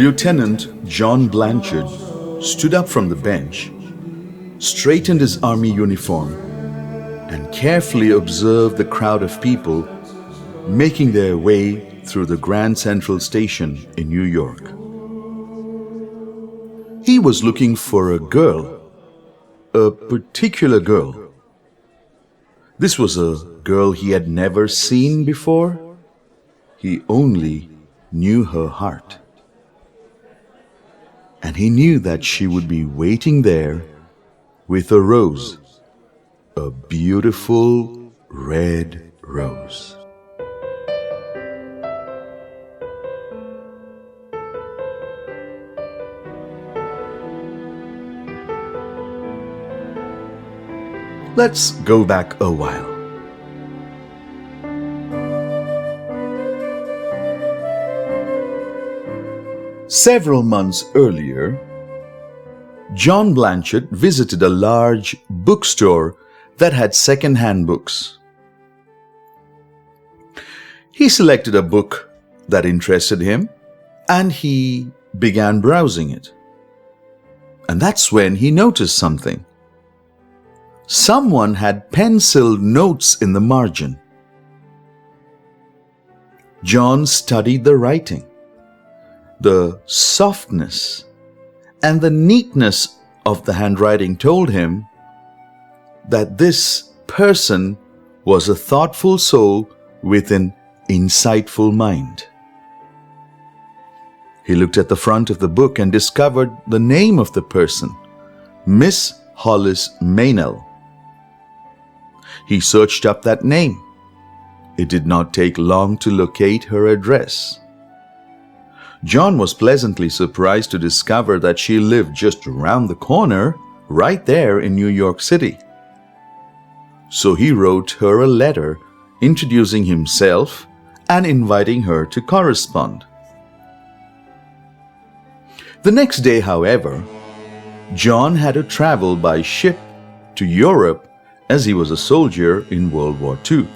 Lieutenant John Blanchard stood up from the bench, straightened his army uniform, and carefully observed the crowd of people making their way through the Grand Central Station in New York. He was looking for a girl, a particular girl. This was a girl he had never seen before. He only knew her heart. And he knew that she would be waiting there with a rose, a beautiful red rose. Let's go back a while. Several months earlier, John Blanchard visited a large bookstore that had second-hand books. He selected a book that interested him and he began browsing it. And that's when he noticed something. Someone had penciled notes in the margin. John studied the writing. The softness and the neatness of the handwriting told him that this person was a thoughtful soul with an insightful mind. He looked at the front of the book and discovered the name of the person, Miss Hollis Meynell. He searched up that name. It did not take long to locate her address. John was pleasantly surprised to discover that she lived just around the corner, right there in New York City. So he wrote her a letter introducing himself and inviting her to correspond. The next day, however, John had to travel by ship to Europe as he was a soldier in World War II.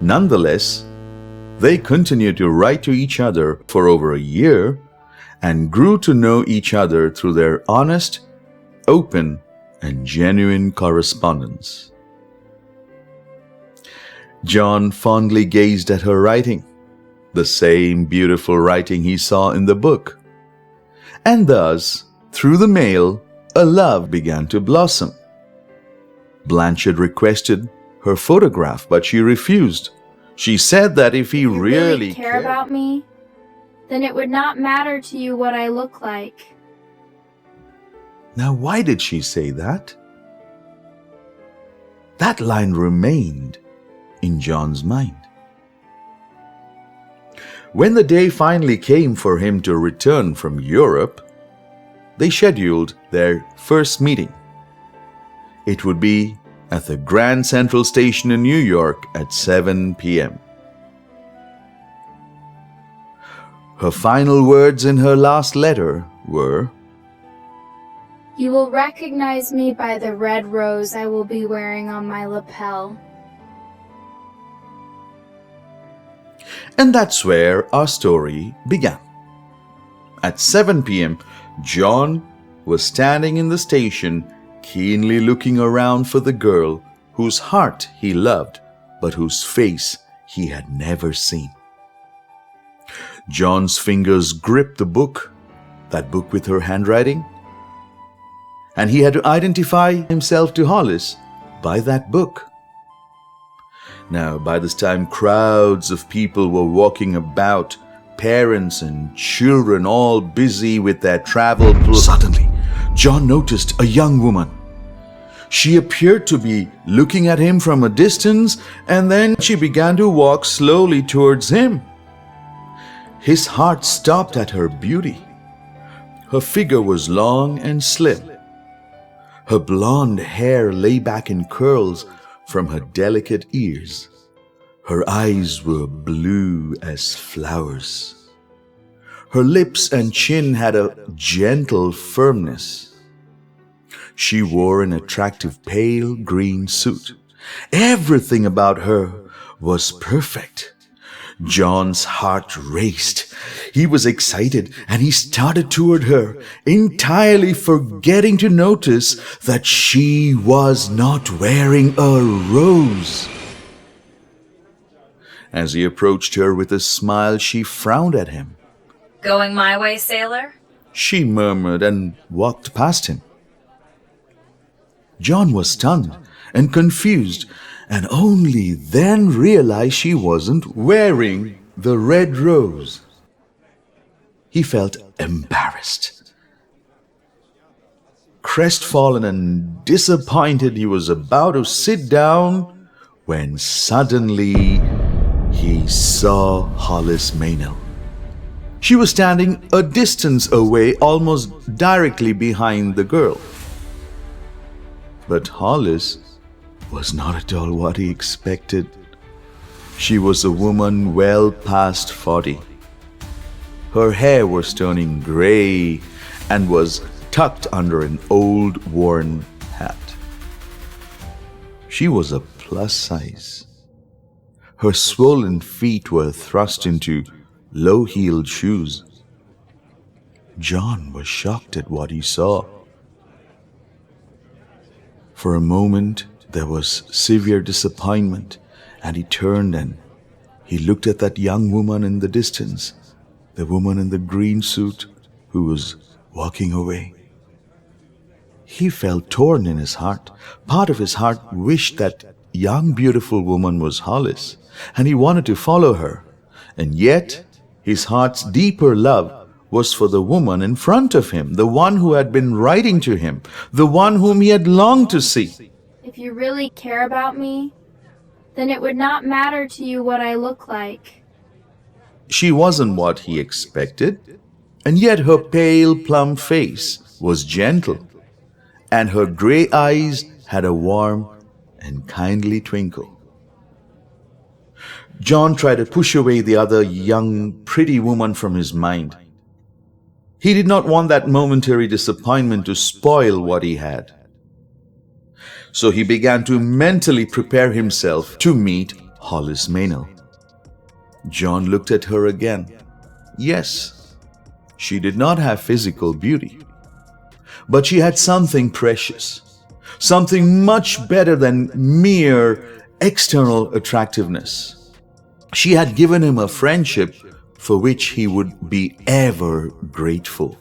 Nonetheless, they continued to write to each other for over a year and grew to know each other through their honest, open, and genuine correspondence. John fondly gazed at her writing, the same beautiful writing he saw in the book. And thus, through the mail, a love began to blossom. Blanchard requested her photograph, but she refused. She said that if he really care about me, then it would not matter to you what I look like. Now, why did she say that? That line remained in John's mind. When the day finally came for him to return from Europe, they scheduled their first meeting. It would be at the Grand Central Station in New York at 7 p.m. Her final words in her last letter were, "You will recognize me by the red rose I will be wearing on my lapel." And that's where our story began. At 7 p.m., John was standing in the station, keenly looking around for the girl whose heart he loved, but whose face he had never seen. John's fingers gripped the book, that book with her handwriting, and he had to identify himself to Hollis by that book. Now, by this time, crowds of people were walking about, parents and children all busy with their travel plans. Suddenly, John noticed a young woman. She appeared to be looking at him from a distance, and then she began to walk slowly towards him. His heart stopped at her beauty. Her figure was long and slim. Her blonde hair lay back in curls from her delicate ears. Her eyes were blue as flowers. Her lips and chin had a gentle firmness. She wore an attractive pale green suit. Everything about her was perfect. John's heart raced. He was excited and he started toward her, entirely forgetting to notice that she was not wearing a rose. As he approached her with a smile, she frowned at him. "Going my way, sailor?" she murmured and walked past him. John was stunned and confused, and only then realized she wasn't wearing the red rose. He felt embarrassed. Crestfallen and disappointed, he was about to sit down when suddenly he saw Hollis Maynell. She was standing a distance away, almost directly behind the girl. But Hollis was not at all what he expected. She was a woman well past 40. Her hair was turning gray and was tucked under an old worn hat. She was a plus size. Her swollen feet were thrust into low-heeled shoes. John was shocked at what he saw. For a moment, there was severe disappointment, and he turned and he looked at that young woman in the distance, the woman in the green suit who was walking away. He felt torn in his heart. Part of his heart wished that young, beautiful woman was Hollis, and he wanted to follow her. And yet, his heart's deeper love was for the woman in front of him, the one who had been writing to him, the one whom he had longed to see. If you really care about me, then it would not matter to you what I look like. She wasn't what he expected, and yet her pale, plump face was gentle, and her gray eyes had a warm and kindly twinkle. John tried to push away the other young, pretty woman from his mind. He did not want that momentary disappointment to spoil what he had. So he began to mentally prepare himself to meet Hollis Maynell. John looked at her again. Yes, she did not have physical beauty, but she had something precious, something much better than mere external attractiveness. She had given him a friendship for which he would be ever grateful.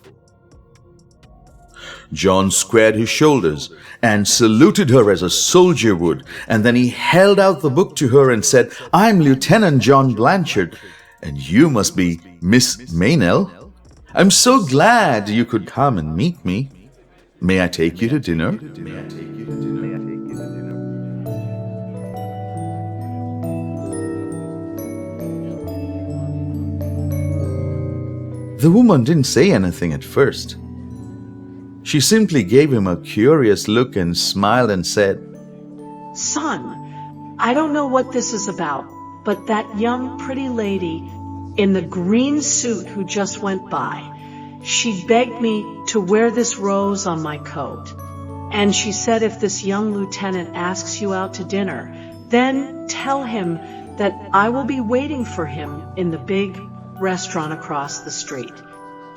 John squared his shoulders and saluted her as a soldier would, and then he held out the book to her and said, "I'm Lieutenant John Blanchard, and you must be Miss Maynell. I'm so glad you could come and meet me. May I take you to dinner?" The woman didn't say anything at first. She simply gave him a curious look and smiled and said, "Son, I don't know what this is about, but that young pretty lady in the green suit who just went by, she begged me to wear this rose on my coat. And she said if this young lieutenant asks you out to dinner, then tell him that I will be waiting for him in the big restaurant across the street.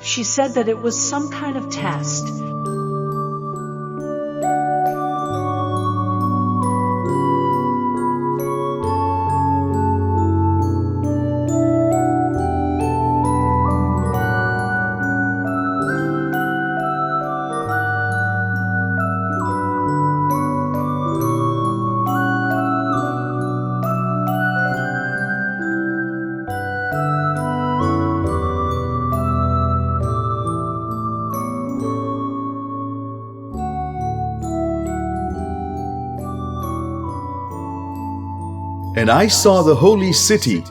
She said that it was some kind of test." "And I saw the holy city,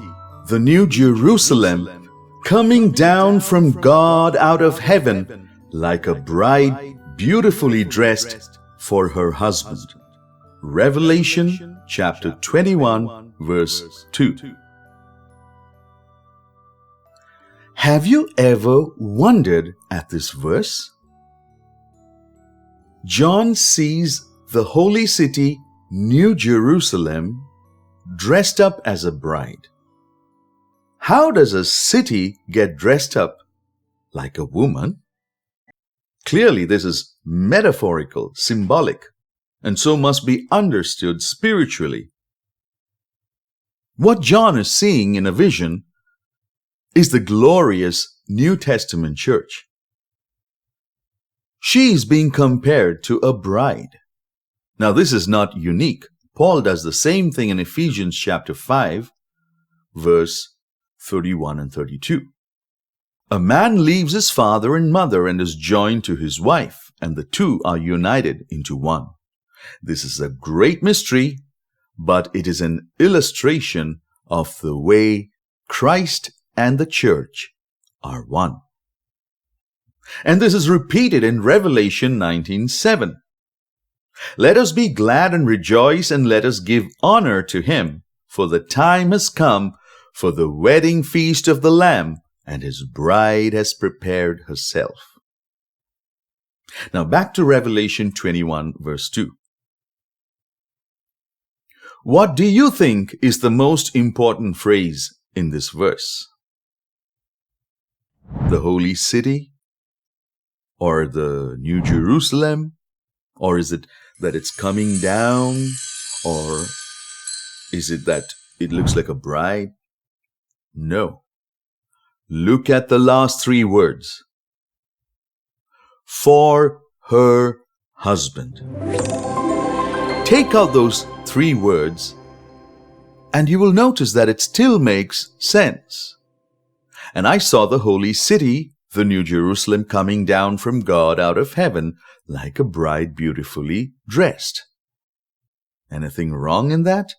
the new Jerusalem, coming down from God out of heaven, like a bride beautifully dressed for her husband." Revelation chapter 21, verse 2. Have you ever wondered at this verse? John sees the holy city, New Jerusalem, dressed up as a bride. how does a city get dressed up like a woman? Clearly, this is metaphorical, symbolic, and so must be understood spiritually. What John is seeing in a vision is the glorious New Testament church. She is being compared to a bride. Now, this is not unique. Paul does the same thing in Ephesians chapter 5, verse 31 and 32. A man leaves his father and mother and is joined to his wife, and the two are united into one. This is a great mystery, but it is an illustration of the way Christ and the church are one. And this is repeated in Revelation 19:7. Let us be glad and rejoice, and let us give honor to him, for the time has come for the wedding feast of the Lamb, and his bride has prepared herself. Now back to Revelation 21, verse 2. What do you think is the most important phrase in this verse? The holy city? Or the New Jerusalem? Or is it that it's coming down? Or is it that it looks like a bride? No. Look at the last three words. For her husband. Take out those three words and you will notice that it still makes sense. And I saw the holy city, the New Jerusalem, coming down from God out of heaven like a bride beautifully dressed. Anything wrong in that?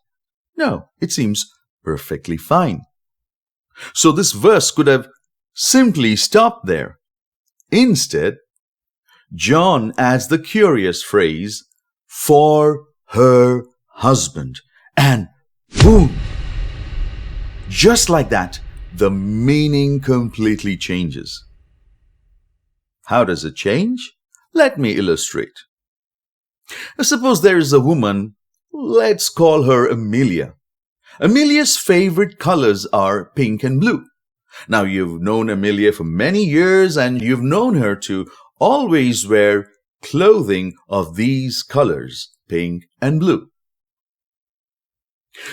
No, it seems perfectly fine. So this verse could have simply stopped there. Instead, John adds the curious phrase, for her husband. And boom! Just like that, the meaning completely changes. How does it change? Let me illustrate. Suppose there is a woman, let's call her Amelia. Amelia's favorite colors are pink and blue. Now, you've known Amelia for many years and you've known her to always wear clothing of these colors, pink and blue.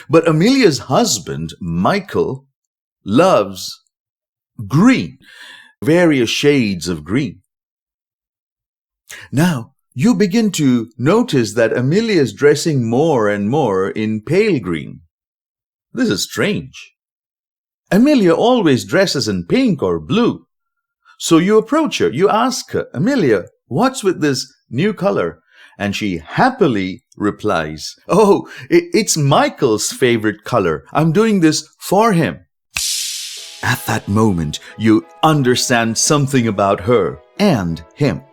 But Amelia's husband, Michael, loves green, various shades of green. Now, you begin to notice that Amelia is dressing more and more in pale green. This is strange. Amelia always dresses in pink or blue. So you approach her, you ask her, Amelia, what's with this new color? And she happily replies, oh, it's Michael's favorite color. I'm doing this for him. At that moment, you understand something about her and him.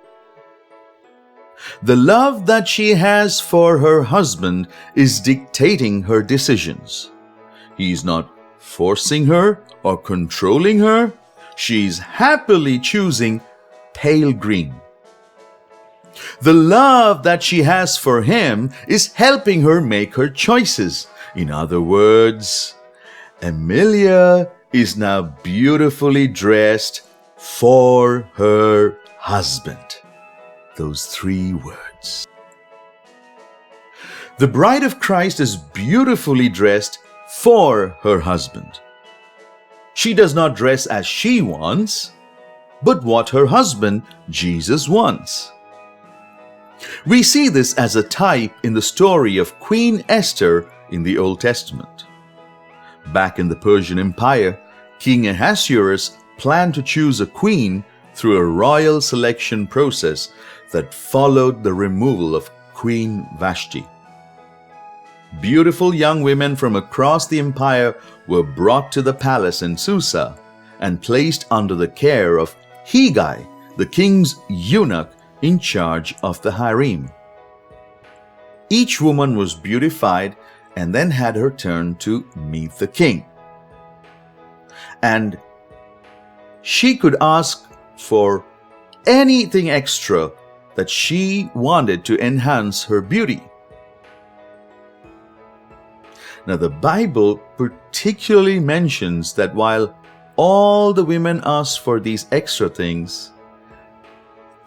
The love that she has for her husband is dictating her decisions. He's not forcing her or controlling her. She's happily choosing pale green. The love that she has for him is helping her make her choices. In other words, Amelia is now beautifully dressed for her husband. Those three words. The bride of Christ is beautifully dressed for her husband. She does not dress as she wants, but what her husband, Jesus, wants. We see this as a type in the story of Queen Esther in the Old Testament. Back in the Persian Empire, King Ahasuerus planned to choose a queen through a royal selection process that followed the removal of Queen Vashti. Beautiful young women from across the empire were brought to the palace in Susa and placed under the care of Hegai, the king's eunuch in charge of the harem. Each woman was beautified and then had her turn to meet the king. And she could ask for anything extra that she wanted to enhance her beauty. Now, the Bible particularly mentions that while all the women asked for these extra things,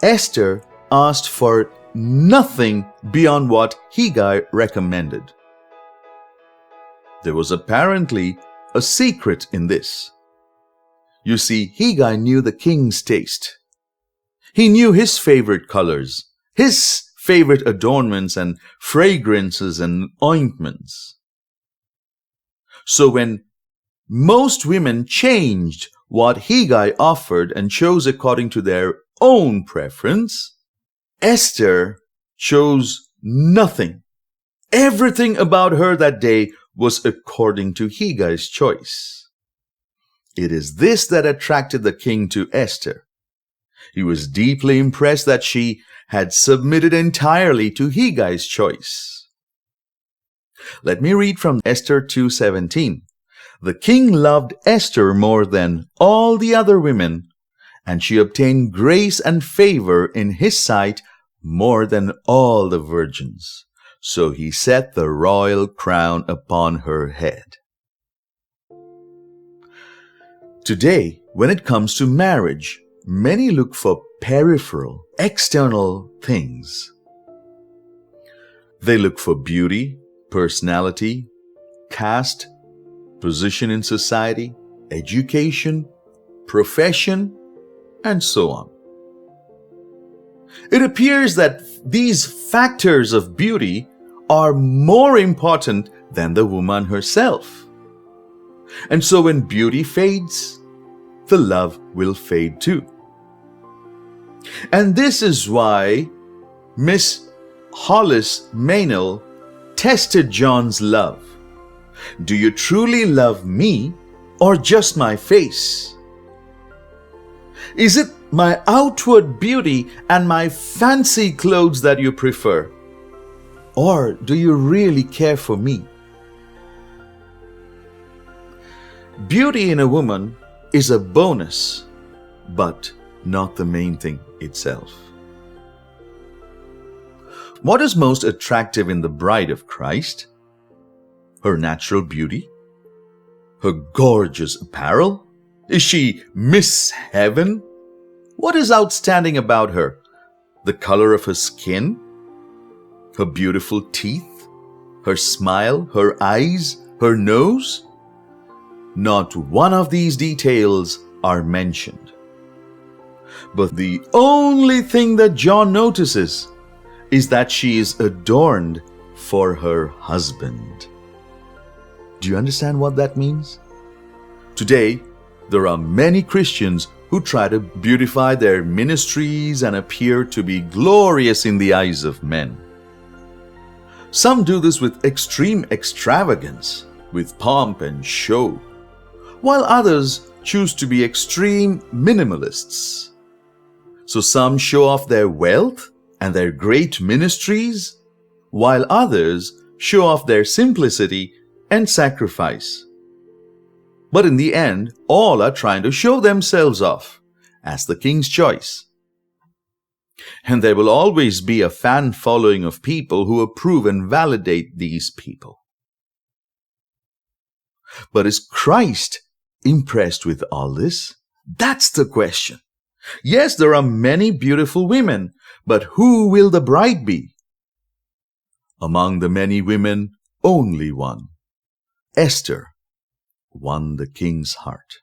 Esther asked for nothing beyond what Hegai recommended. There was apparently a secret in this. You see, Hegai knew the king's taste. He knew his favorite colors, his favorite adornments and fragrances and ointments. So when most women changed what Hegai offered and chose according to their own preference, Esther chose nothing. Everything about her that day was according to Hegai's choice. It is this that attracted the king to Esther. He was deeply impressed that she had submitted entirely to Hegai's choice. Let me read from Esther 2:17. The king loved Esther more than all the other women, and she obtained grace and favor in his sight more than all the virgins. So he set the royal crown upon her head. Today, when it comes to marriage, many look for peripheral, external things. They look for beauty, personality, caste, position in society, education, profession, and so on. It appears that these factors of beauty are more important than the woman herself. And so when beauty fades, the love will fade too. And this is why Miss Hollis Maynell tested John's love. Do you truly love me or just my face? Is it my outward beauty and my fancy clothes that you prefer? Or do you really care for me? Beauty in a woman is a bonus, but not the main thing itself. What is most attractive in the bride of Christ? Her natural beauty? Her gorgeous apparel? Is she Miss Heaven? What is outstanding about her? The color of her skin? Her beautiful teeth? Her smile? Her eyes? Her nose? Not one of these details are mentioned. But the only thing that John notices is that she is adorned for her husband. Do you understand what that means? Today, there are many Christians who try to beautify their ministries and appear to be glorious in the eyes of men. Some do this with extreme extravagance, with pomp and show, while others choose to be extreme minimalists. So some show off their wealth and their great ministries, while others show off their simplicity and sacrifice. But in the end, all are trying to show themselves off as the king's choice. And there will always be a fan following of people who approve and validate these people. But is Christ impressed with all this? That's the question. Yes, there are many beautiful women, but who will the bride be? Among the many women, only one. Esther won the king's heart.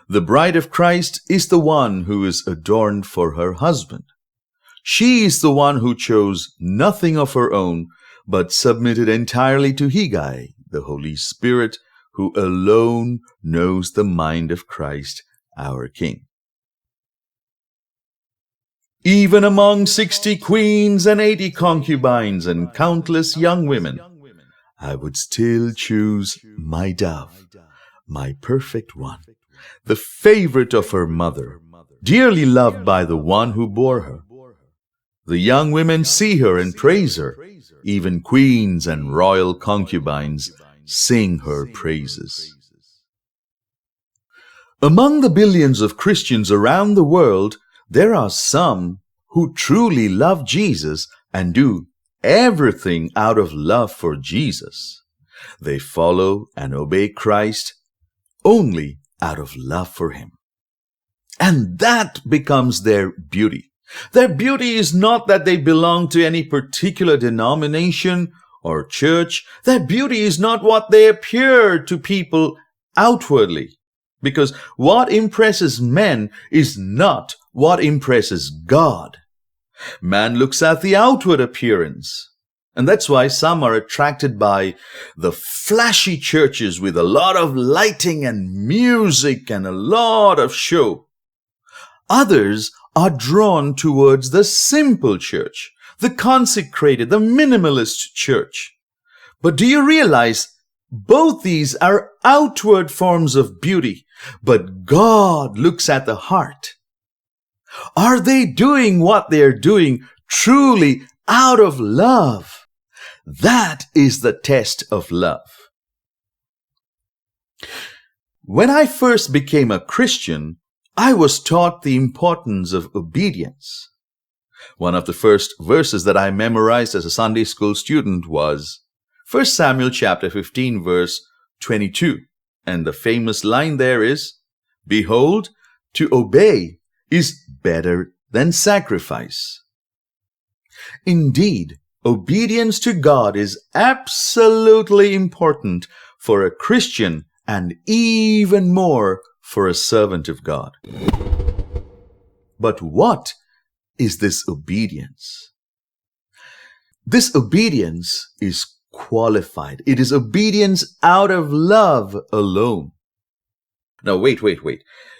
The bride of Christ is the one who is adorned for her husband. She is the one who chose nothing of her own, but submitted entirely to Hegai, the Holy Spirit, who alone knows the mind of Christ, our King. Even among 60 queens and 80 concubines and countless young women, I would still choose my dove, my perfect one, the favorite of her mother, dearly loved by the one who bore her. The young women see her and praise her. Even queens and royal concubines sing her praises. Among the billions of Christians around the world, there are some who truly love Jesus and do everything out of love for Jesus. They follow and obey Christ only out of love for Him. And that becomes their beauty. Their beauty is not that they belong to any particular denomination or church. Their beauty is not what they appear to people outwardly. Because what impresses men is not what impresses God. Man looks at the outward appearance. And that's why some are attracted by the flashy churches with a lot of lighting and music and a lot of show. Others are drawn towards the simple church, the consecrated, the minimalist church. But do you realize both these are outward forms of beauty, but God looks at the heart. Are they doing what they're doing truly out of love? That is the test of love. When I first became a Christian, I was taught the importance of obedience. One of the first verses that I memorized as a Sunday school student was 1 Samuel chapter 15 verse 22. And the famous line there is, "Behold, to obey is better than sacrifice." Indeed, obedience to God is absolutely important for a Christian and even more for a servant of God. But what is this obedience? This obedience is qualified. It is obedience out of love alone. Now, wait.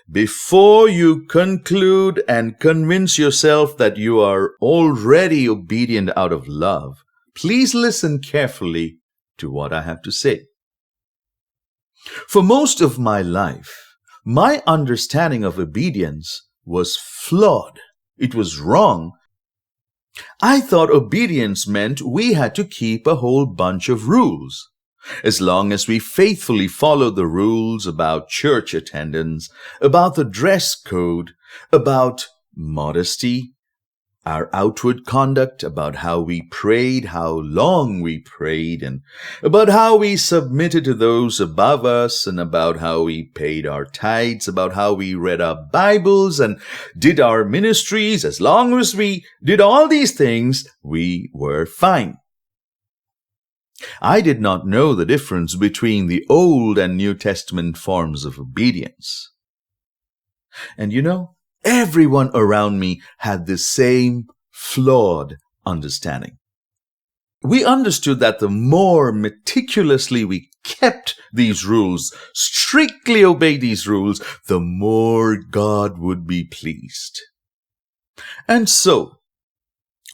Before you conclude and convince yourself that you are already obedient out of love, please listen carefully to what I have to say. For most of my life, my understanding of obedience was flawed. It was wrong. I thought obedience meant we had to keep a whole bunch of rules. As long as we faithfully followed the rules about church attendance, about the dress code, about modesty, our outward conduct, about how we prayed, how long we prayed, and about how we submitted to those above us, and about how we paid our tithes, about how we read our Bibles and did our ministries. As long as we did all these things, we were fine. I did not know the difference between the Old and New Testament forms of obedience. And you know, everyone around me had the same flawed understanding. We understood that the more meticulously we kept these rules, strictly obeyed these rules, the more God would be pleased. And so,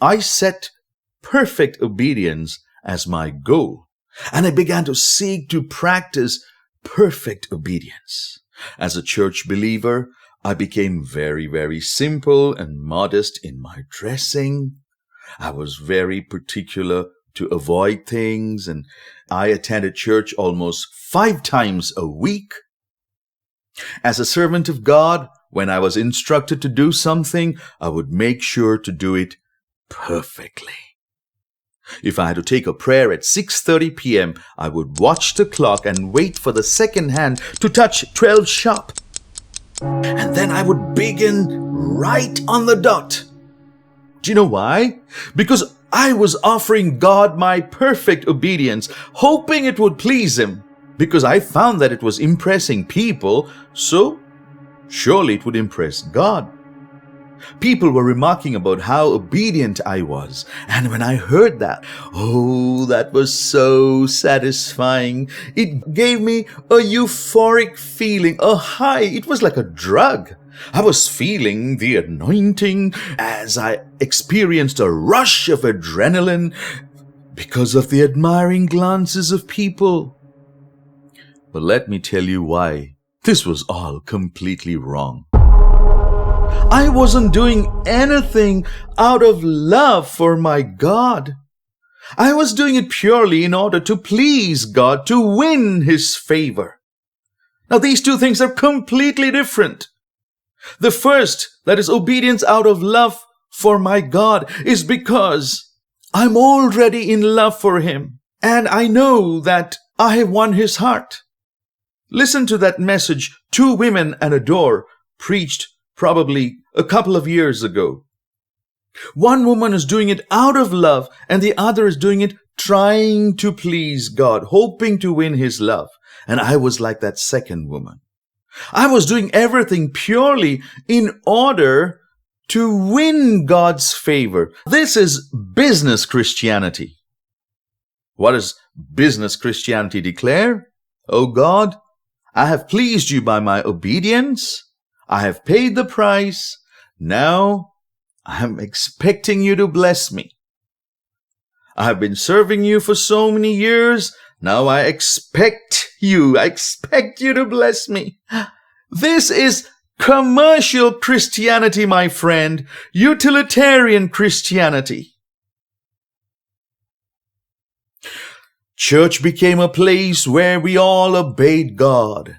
I set perfect obedience as my goal, and I began to seek to practice perfect obedience. As a church believer, I became very, very simple and modest in my dressing. I was very particular to avoid things, and I attended church almost 5 times a week. As a servant of God, when I was instructed to do something, I would make sure to do it perfectly. If I had to take a prayer at 6:30 p.m., I would watch the clock and wait for the second hand to touch 12 sharp. And then I would begin right on the dot. Do you know why? Because I was offering God my perfect obedience, hoping it would please Him, because I found that it was impressing people, so surely it would impress God. People were remarking about how obedient I was, and when I heard that, oh, that was so satisfying. It gave me a euphoric feeling, a high. It was like a drug. I was feeling the anointing as I experienced a rush of adrenaline because of the admiring glances of people. But let me tell you why this was all completely wrong. I wasn't doing anything out of love for my God. I was doing it purely in order to please God, to win His favor. Now, these two things are completely different. The first, that is obedience out of love for my God, is because I'm already in love for Him. And I know that I have won his heart. Listen to that message, 2 Women and a Door, preached probably a couple of years ago. One woman is doing it out of love, and the other is doing it trying to please God, hoping to win his love. And I was like that second woman. I was doing everything purely in order to win God's favor. This is business Christianity. What does business Christianity declare? Oh God, I have pleased you by my obedience. I have paid the price. Now I am expecting you to bless me. I have been serving you for so many years. Now I expect you to bless me. This is commercial Christianity, my friend. Utilitarian Christianity. Church became a place where we all obeyed God.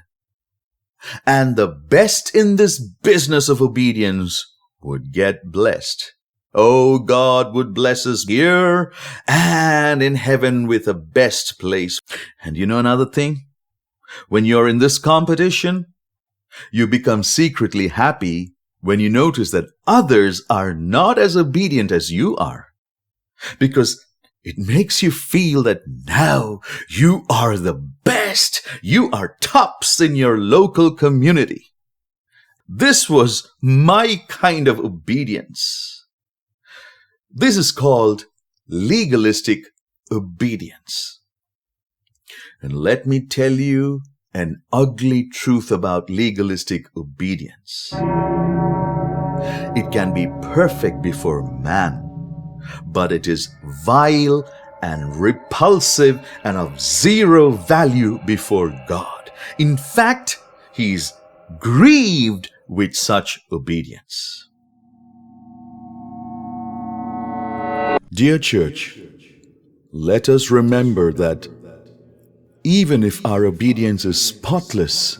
And the best in this business of obedience would get blessed. Oh, God would bless us here and in heaven with the best place. And you know another thing? When you're in this competition, you become secretly happy when you notice that others are not as obedient as you are. Because it makes you feel that now you are the best. You are tops in your local community. This was my kind of obedience. This is called legalistic obedience. And let me tell you an ugly truth about legalistic obedience. It can be perfect before man, but it is vile and repulsive and of zero value before God. In fact, he is grieved with such obedience. Dear church, let us remember that even if our obedience is spotless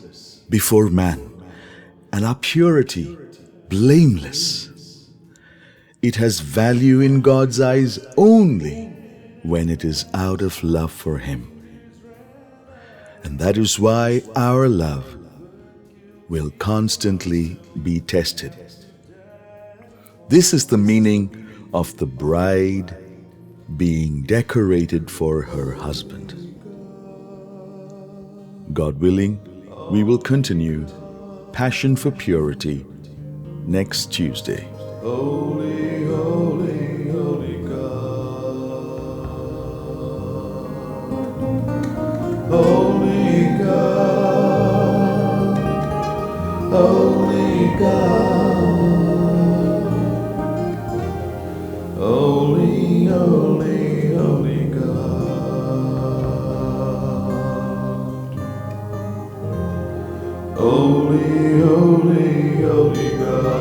before man and our purity blameless, it has value in God's eyes only when it is out of love for Him. And that is why our love will constantly be tested. This is the meaning of the bride being decorated for her husband. God willing, we will continue Passion for Purity next Tuesday. Holy, holy, holy God. Holy God. Holy God. Holy, holy, holy God. Holy, holy, holy God.